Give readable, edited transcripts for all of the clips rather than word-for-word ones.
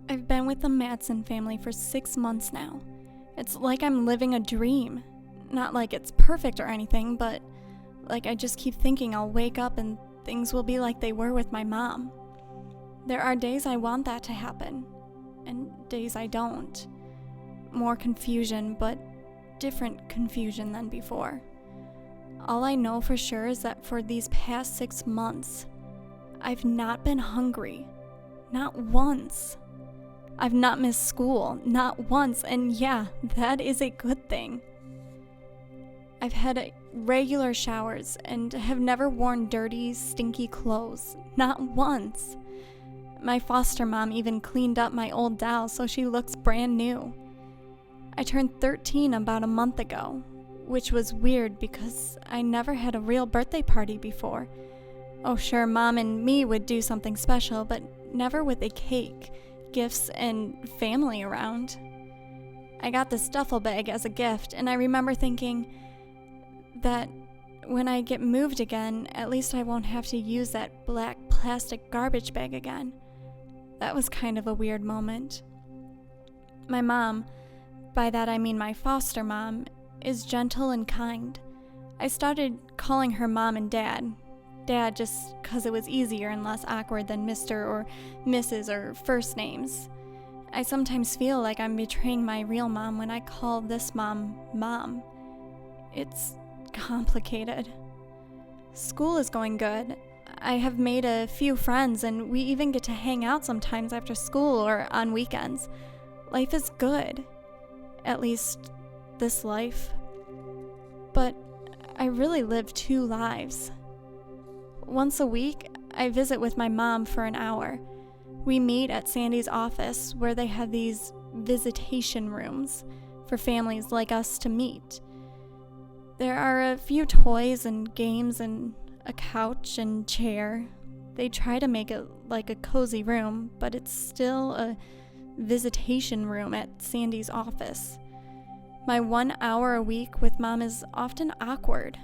I've been with the Madsen family for 6 months now. It's like I'm living a dream. Not like it's perfect or anything, but like I just keep thinking I'll wake up and things will be like they were with my mom. There are days I want that to happen, and days I don't. More confusion, but different confusion than before. All I know for sure is that for these past 6 months, I've not been hungry. Not once. I've not missed school, not once, and yeah, that is a good thing. I've had regular showers and have never worn dirty, stinky clothes, not once. My foster mom even cleaned up my old doll so she looks brand new. I turned 13 about a month ago, which was weird because I never had a real birthday party before. Oh sure, Mom and me would do something special, but never with a cake, gifts, and family around. I got this duffel bag as a gift, and I remember thinking that when I get moved again, at least I won't have to use that black plastic garbage bag again. That was kind of a weird moment. My mom, by that I mean my foster mom, is gentle and kind. I started calling her Mom and Dad. Dad just 'cause it was easier and less awkward than Mr. or Mrs. or first names. I sometimes feel like I'm betraying my real mom when I call this mom, Mom. It's complicated. School is going good. I have made a few friends and we even get to hang out sometimes after school or on weekends. Life is good. At least, this life. But I really live 2 lives. Once a week, I visit with my mom for an hour. We meet at Sandy's office where they have these visitation rooms for families like us to meet. There are a few toys and games and a couch and chair. They try to make it like a cozy room, but it's still a visitation room at Sandy's office. My 1 hour a week with Mom is often awkward.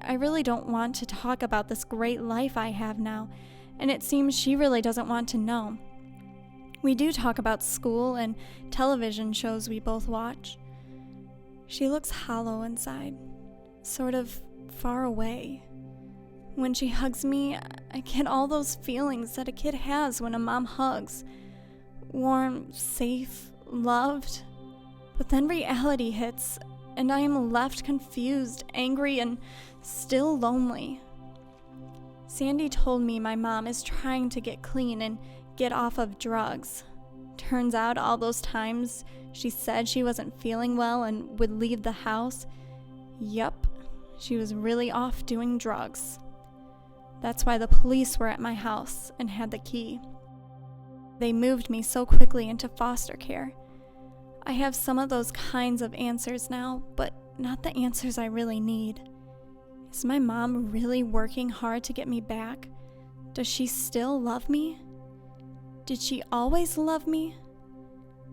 I really don't want to talk about this great life I have now, and it seems she really doesn't want to know. We do talk about school and television shows we both watch. She looks hollow inside, sort of far away. When she hugs me, I get all those feelings that a kid has when a mom hugs. Warm, safe, loved. But then reality hits, and I am left confused, angry, and still lonely. Sandy told me my mom is trying to get clean and get off of drugs. Turns out all those times she said she wasn't feeling well and would leave the house, yup, she was really off doing drugs. That's why the police were at my house and had the key. They moved me so quickly into foster care. I have some of those kinds of answers now, but not the answers I really need. Is my mom really working hard to get me back? Does she still love me? Did she always love me?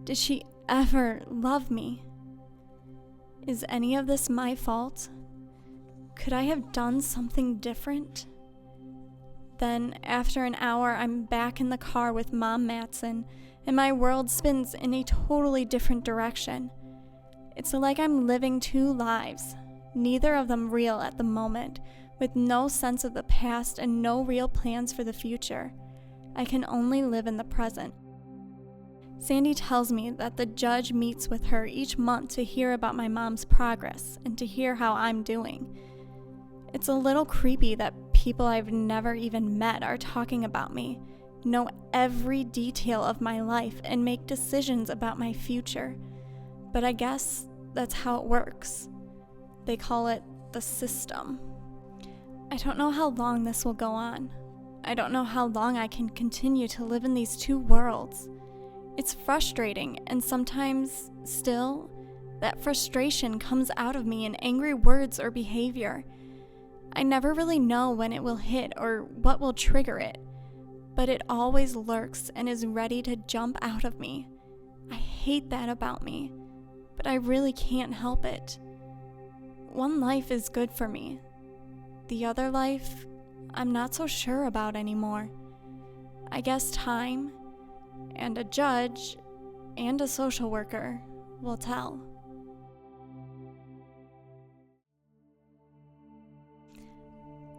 Did she ever love me? Is any of this my fault? Could I have done something different? Then, after an hour, I'm back in the car with Mom Madsen, and my world spins in a totally different direction. It's like I'm living 2 lives, neither of them real at the moment, with no sense of the past and no real plans for the future. I can only live in the present. Sandy tells me that the judge meets with her each month to hear about my mom's progress and to hear how I'm doing. It's a little creepy that people I've never even met are talking about me, know every detail of my life, and make decisions about my future. But I guess that's how it works. They call it the system. I don't know how long this will go on. I don't know how long I can continue to live in these 2 worlds. It's frustrating, and sometimes, still, that frustration comes out of me in angry words or behavior. I never really know when it will hit or what will trigger it, but it always lurks and is ready to jump out of me. I hate that about me, but I really can't help it. One life is good for me. The other life, I'm not so sure about anymore. I guess time, and a judge and a social worker will tell.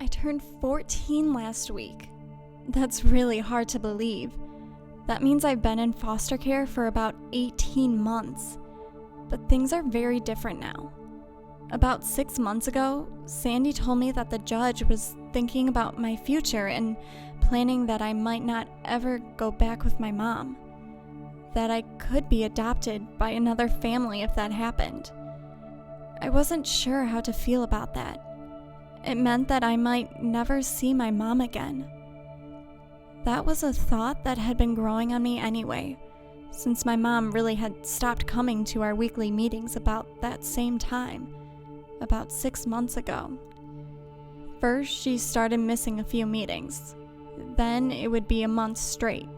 I turned 14 last week. That's really hard to believe. That means I've been in foster care for about 18 months. But things are very different now. About 6 months ago, Sandy told me that the judge was thinking about my future and planning that I might not ever go back with my mom. That I could be adopted by another family if that happened. I wasn't sure how to feel about that. It meant that I might never see my mom again. That was a thought that had been growing on me anyway, since my mom really had stopped coming to our weekly meetings about that same time, about 6 months ago. First, she started missing a few meetings. Then it would be a month straight.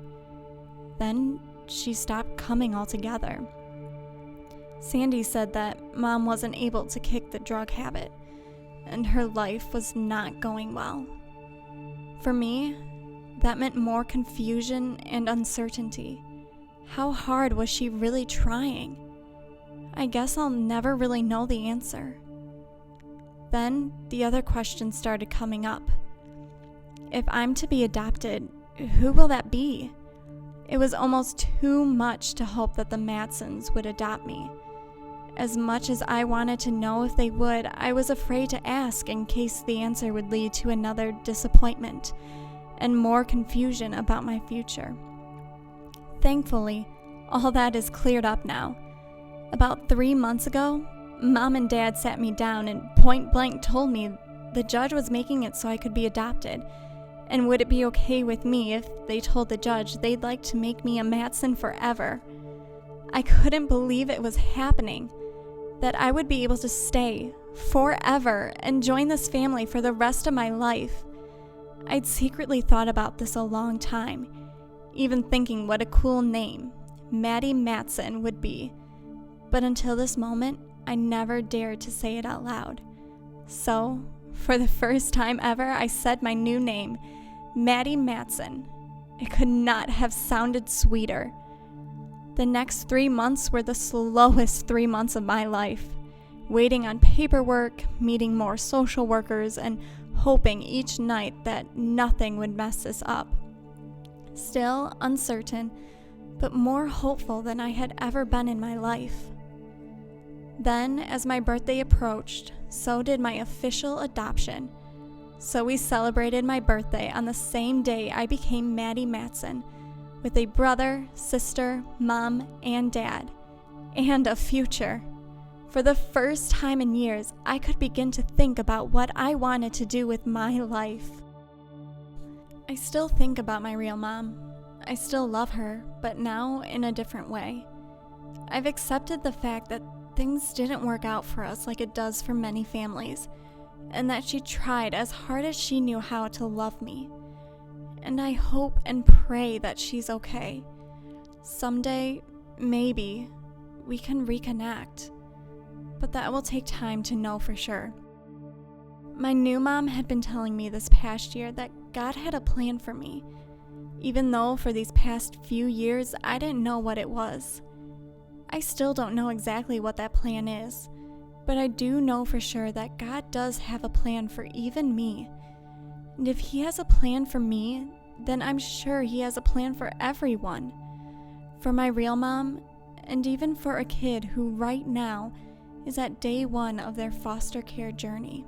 Then she stopped coming altogether. Sandy said that Mom wasn't able to kick the drug habit, and her life was not going well. For me, that meant more confusion and uncertainty. How hard was she really trying? I guess I'll never really know the answer. Then the other questions started coming up. If I'm to be adopted, who will that be? It was almost too much to hope that the Matsons would adopt me. As much as I wanted to know if they would, I was afraid to ask in case the answer would lead to another disappointment and more confusion about my future. Thankfully, all that is cleared up now. About 3 months ago, Mom and Dad sat me down and point blank told me the judge was making it so I could be adopted, and would it be okay with me if they told the judge they'd like to make me a Matson forever. I couldn't believe it was happening, that I would be able to stay forever and join this family for the rest of my life. I'd secretly thought about this a long time, even thinking what a cool name Mattie Matson would be. But until this moment, I never dared to say it out loud. So, for the first time ever, I said my new name, Mattie Matson. It could not have sounded sweeter. The next 3 months were the slowest 3 months of my life, waiting on paperwork, meeting more social workers, and hoping each night that nothing would mess this up. Still uncertain, but more hopeful than I had ever been in my life. Then, as my birthday approached, so did my official adoption. So we celebrated my birthday on the same day I became Mattie Matson, with a brother, sister, mom, and dad, and a future. For the first time in years, I could begin to think about what I wanted to do with my life. I still think about my real mom. I still love her, but now in a different way. I've accepted the fact that things didn't work out for us like it does for many families, and that she tried as hard as she knew how to love me. And I hope and pray that she's okay. Someday, maybe, we can reconnect. But that will take time to know for sure. My new mom had been telling me this past year that God had a plan for me, even though for these past few years I didn't know what it was. I still don't know exactly what that plan is, but I do know for sure that God does have a plan for even me. And if He has a plan for me, then I'm sure He has a plan for everyone. For my real mom, and even for a kid who right now is at day 1 of their foster care journey.